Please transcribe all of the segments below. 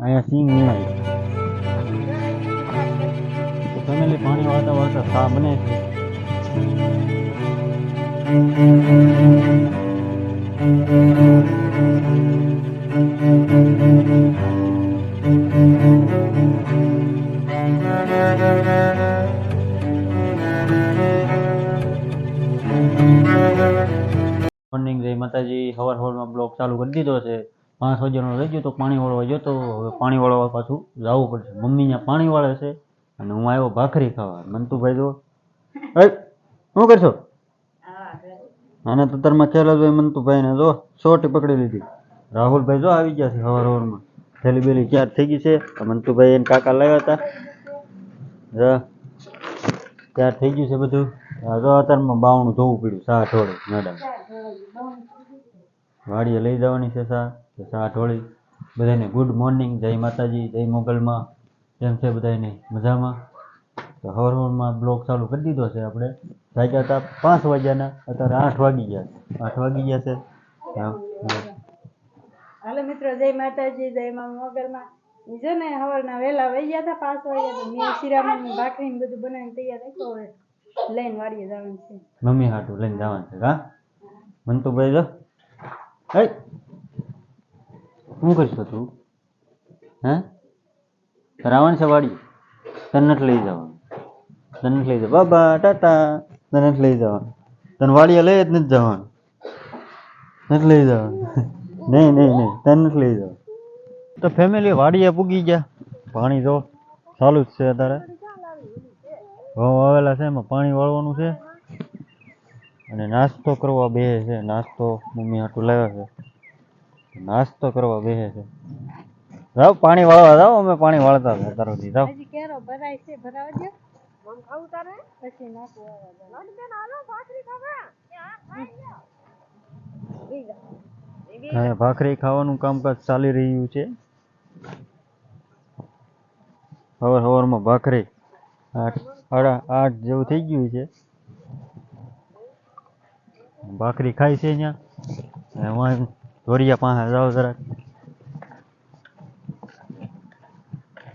અહીંયા સિંગ નહીં આવી. તો ફેમિલી પાણી વાળતા વાળતા ચા બને છે. મોર્નિંગ જય માતાજી. સવારમાં બ્લોગ ચાલુ કરી દીધો છે. 5 વાગ્યાનો રહી ગયો તો પાણી વાળવા ગયો તો હવે પાણી વાળવા પાછું જવું પડશે. મમ્મી ત્યાં પાણી વાળે છે અને હું આવ્યો ભાખરી ખાવા. મંતુભાઈ જો શું કરશો? આને તો તરમાં ખ્યાલ જ હોય. મંતુભાઈ ને જો સોટી પકડી લીધી. રાહુલભાઈ જો આવી ગયા છે સવારમાં. થેલી બેલી ચાર થઈ ગઈ છે. મંતુભાઈ એને કાકા લાવ્યા હતા. ત્યાર થઈ ગયું છે બધું. જો અત્યારમાં બાવણું ધોવું પડ્યું. સા ઢોળી મેડમ વાડીએ લઈ જવાની છે સા ઢોળી. બધાને ગુડ મોર્નિંગ, જય માતાજી, જય મોગલમાં. કેમ છે બધાને? મજામાં? તો સવારમાં બ્લોગ ચાલુ કરી દીધો છે આપણે. જાગ્યા હતા 5 વાગ્યાના, અત્યારે 8 વાગી ગયા છે. 8 વાગી ગયા છે. હાલો મિત્રો, જય માતાજી, જય મા મોગલમાં. જો ને સવારના વહેલા વહી ગયા હતા 5 વાગ્યા. મેં શિરામણ ભાખરી ને બધું બનાવીને તૈયાર રાખ્યો. હવે લઈને વાડીએ જવાનું છે. મમ્મી હાટું લઈને જવાનું છે. હા મંતુભાઈ જો શું કરીશ તું? હે રાવણ છે વાડી? તને નથી લઈ જવાનું. તને નથી લઈ જવા બાબા ટાટા. તને નથી લઈ જવાનું. તને વાડીએ લઈ જ નથી જવાનું. નથી લઈ જવાનું. નહીં નહીં નહીં, તને નથી લઈ જવાનું. તો ફેમિલી વાડીએ પૂગી ગયા. પાણી જો ચાલુ જ છે અત્યારે. ઘઉં વાવેલા છે, એમાં પાણી વાળવાનું છે અને નાસ્તો કરવા બેસે છે. નાસ્તો મમ્મી હાટું લાવ્યા છે. નાસ્તો કરવા બેસે છે. જાઓ પાણી વાળવા જાઓ. અમે પાણી વાળતા હતા તારોથી. જાઓ હજી કેરો ભરાય છે, ભરાવજો. મમ ખાવું તારે પછી નાખું આવા. લોટ બેન હાલો ભાખરી ખાવા. હા, ભાખરી ખાવાનું કામકાજ ચાલી રહ્યું છે. સવારમાં ભાખરી 8 જેવું થઈ ગયું છે. ભાખરી ખાય છે અહીંયા. ધોરિયા પાસે જાઓ જરાક.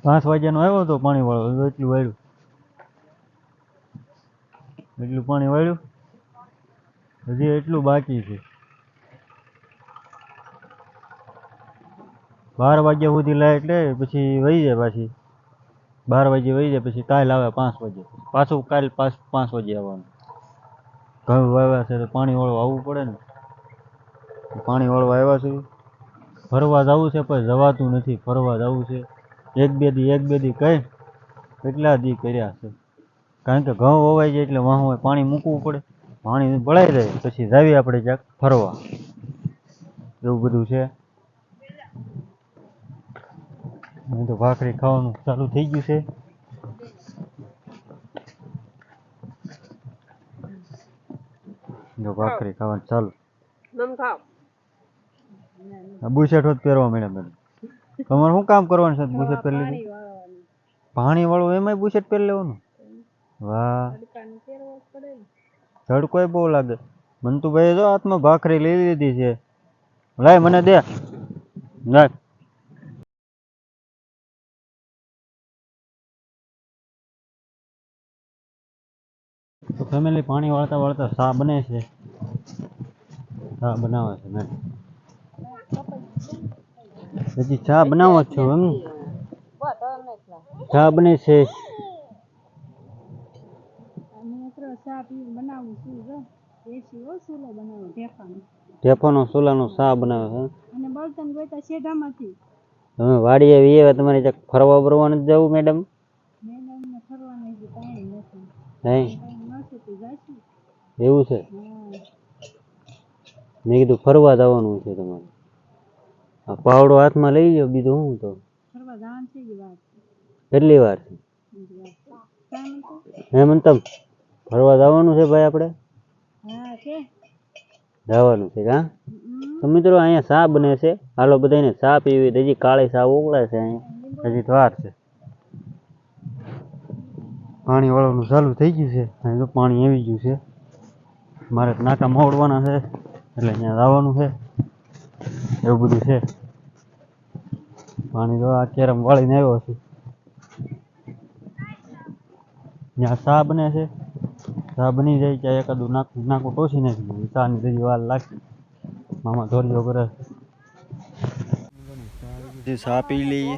5 વાગ્યાનો આવ્યો હતો પાણી વાળો. એટલું વાળ્યું, એટલું પાણી વાળ્યું. હજી એટલું બાકી છે. 12 વાગ્યા સુધી લાઈટ લે, પછી વહી જાય પાછી. 12 વાગે વહી જાય, પછી કાલ આવે 5 વાગે. પાછું કાલ 5 વાગે આવવાનું. ઘઉં વાવ્યા છે તો પાણી વાળવા આવવું પડે ને. પાણી વાળવા આવ્યા છે. ફરવા જવું છે પણ જવાતું નથી. ફરવા જવું છે. એક બે દી કઈ કેટલા દી કર્યા છે. કારણ કે ઘઉં વવાઈ જાય એટલે વાહ પાણી મૂકવું પડે. પાણી ભળાઈ જાય પછી જાવી આપણે ક્યાંક ફરવા. એવું બધું છે. અહીં તો ભાખરી ખાવાનું ચાલુ થઈ ગયું છે. જો ભાખરી ખાવાનું ચાલુ. બુશર્ટ હોત પહેરવા મળ્યા મેડમ. તમારે શું કામ કરવાનું છે? બુશર્ટ પહેરી લીધું. પાણી વાળું એમાંય બુશર્ટ પહેરી લેવાનું. વાહ, તડકો બહુ લાગે. મંતુભાઈ જો હાથમાં ભાખરી લઈ લીધી છે. લાય મને દે. ના તો ફેમિલી પાણી વાળતા વાળતા ચા બને છે. ચા બનાવે છે મેડમ. હજી ચા બનાવો છો એમ? ચા બને છે. ઢેફાનો સોલાનો ચા બનાવે છે. અને બળતણ ગોતા શેઢામાંથી. તમે વાડીએ આવીએ તમારે ક્યાંક ફરવા બરવા નથી જવું મેડમ? મેડમને ફરવાનું હજી ટાઈમ નથી. નહીં નથી તો જાશું. એવું છે? મેં કીધું ફરવા જવાનું છે તમારે. આ પાવડો હાથમાં લઈ લો. બીજું શું તો ફરવા જવાનું છે કે વાત? કેટલી વાર છે? હેમંતમ ફરવા જવાનું છે ભાઈ આપણે? હા છે. જવાનું છે હા. તો મિત્રો અહીંયા ચા બને છે. હાલો બધાને ચા પીવી. હજી કાળી ચા ઉકળે છે અહીંયા. હજી તો વાર છે. પાણી વાળવાનું ચાલુ થઈ ગયું છે. અહીં તો પાણી આવી ગયું છે. મારે નાકા મોડવાના છે એટલે અહીંયા જવાનું છે. એવું બધું છે. પાણી તો આ કેરમ વાળીને આવ્યો છું. ત્યાં ચા બને છે. ચા બની જાય ત્યાં એકાદું નાકું ટોસી નાખી દીધું. ચાની જરી વાર લાગતી. મામા ધોરીઓ કરે. ચા પી લઈએ.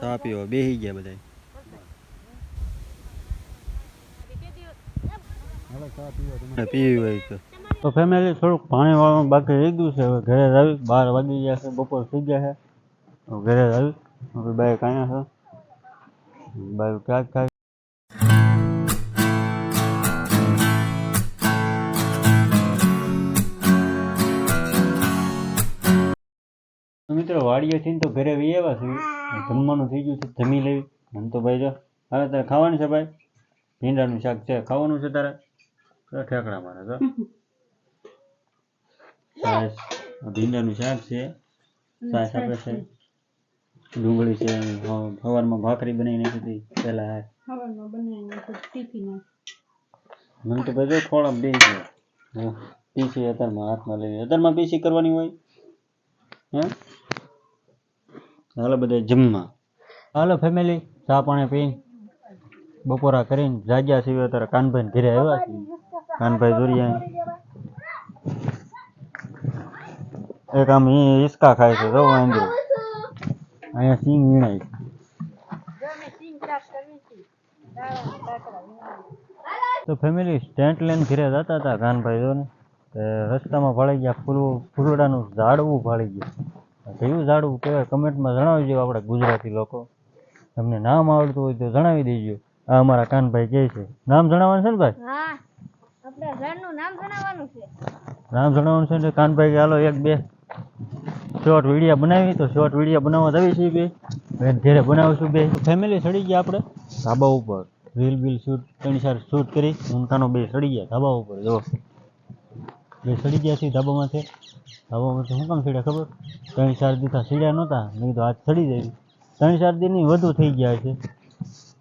ચા પીવા બેસી ગયા બધા. પીવી હોય તો ફેમિલી થોડુંક પાણી વાળવાનું બાકી રહી ગયું છે. હવે ઘરે આવી 12 વાગી ગયા છે. બપોર થઈ ગયા છે. હવે ઘરે આવી હવે બાઈક અહીંયા છે. બાઈક ક્યાંક ક્યાંક મિત્રો વાડીએથી તો ઘરે વી આવ્યા છે. જમવાનું થઈ ગયું છે. જમી લેવી. મને તો ભાઈ જો હવે તારે ખાવાનું છે ભાઈ. ભીંડાનું શાક છે. ખાવાનું છે તારે ઠેકડા મારે તો ભીંડાનું શાક છે. છાશ આપે છે. ડુંગળી છે. સવારમાં ભાખરી બનાવી નાખી હતી પેલા. સવારમાં બનાવીને ટિફિન મને તો ભાઈ જો થોડા બે છે. પીસી અત્યારમાં હાથમાં લઈ અત્યારમાં પીસી કરવાની હોય. હે હાલો બધા જમવા. હાલો ફેમિલી ચા પાણી પીને બપોરા કરીને જાગ્યા છીએ. અત્યારે કાનભાઈ ઘરે આવ્યા છીએ. કાનભાઈ જોરિયા એક આમ હિસકા ખાય છે. જો વાંધો અહીંયા સિંગ વીણાય છે. તો ફેમિલી સ્ટેન્ટ લઈને ઘરે જતા હતા કાનભાઈ જો ને રસ્તામાં ભાળી ગયા. ફૂલડાનું ઝાડવું ભાળી ગયું. કયું ઝાડવું કહેવાય કમેન્ટમાં જણાવજો. આપણે ગુજરાતી લોકો તમને નામ આવડતું હોય તો જણાવી દેજો. આ અમારા કાનભાઈ કહે છે. નામ જણાવવાનું છે ને ભાઈ? હા આપણે ઝાડનું નામ જણાવવાનું છે. નામ જણાવવાનું છે એટલે કાનભાઈ કે હાલો એક બે શોર્ટ વિડીયો બનાવી. તો શોર્ટ વિડીયો બનાવવા જવી છીએ બે ઘરે બનાવીશું બે ફેમિલી. સડી ગયા આપણે ધાબા ઉપર. રીલ બીલ શૂટ 3-4 શૂટ કરી ઊંઘાનો બે સડી ગયા ધાબા ઉપર. જો બે સડી ગયા છે ધાબામાંથી. ધાબામાંથી શું કામ સીડ્યા ખબર? 3-4 દિવસ સીડ્યા નહોતા. મેં કીધું આજ સડી જાય. 3-4 દિનની વધુ થઈ ગયા છે.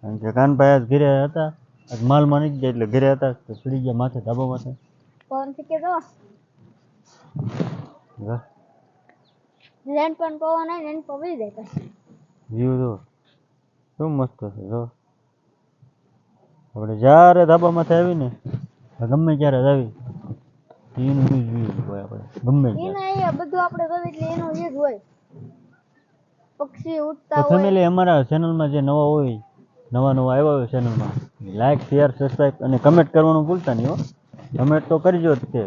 કારણ કે કાનભાઈ આજ ઘરે હતા. આજ માલમાં નથી ગયા એટલે ઘરે હતા તો સડી ગયા માથે ધાબા માથે. કોણ છે કે જો રેન પણ પવન આવે રેન પવી જાય પછી. વ્યૂ જો શું મસ્ત છે. જો આપણે જ્યારે ધાબા માથે આવીને ગમે ત્યારે જ આવી એનું વ્યૂ હોય. આપણે ગમે એને બધું આપણે જોયું એટલે એનો જ હોય. પક્ષી ઉડતા તો હોય. ફેમિલી અમારા ચેનલમાં જે નવા હોય નવા આવ્યા હોય ચેનલમાં લાઈક શેર સબસ્ક્રાઈબ અને કમેન્ટ કરવાનું ભૂલતા નહીં હો. કમેન્ટ તો કરજો જ તે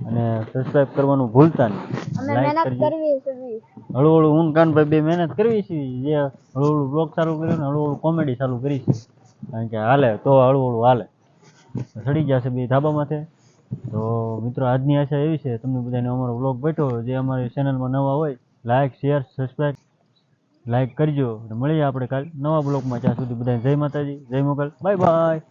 અને સબસ્ક્રાઈબ કરવાનું ભૂલતા નહીં. લાઈક કરજો. હળવું હું કાનભાઈ બે મહેનત કરવી છે. જે હળવું બ્લોગ ચાલુ કર્યું ને હળવું કોમેડી ચાલુ કરી છે. કારણ કે હાલે તો હળવું હાલે. સડી ગયા છે બે ધાબા માથે. તો મિત્રો આજની આશા એવી છે તમને બધાને અમારો બ્લોગ બેઠો જે અમારી ચેનલમાં નવા હોય લાઈક શેર સબસ્ક્રાઈબ લાઈક કરજો. અને મળીએ આપણે કાલ નવા બ્લોગમાં. ત્યાં સુધી બધાને જય માતાજી જય મોગલ બાય બાય.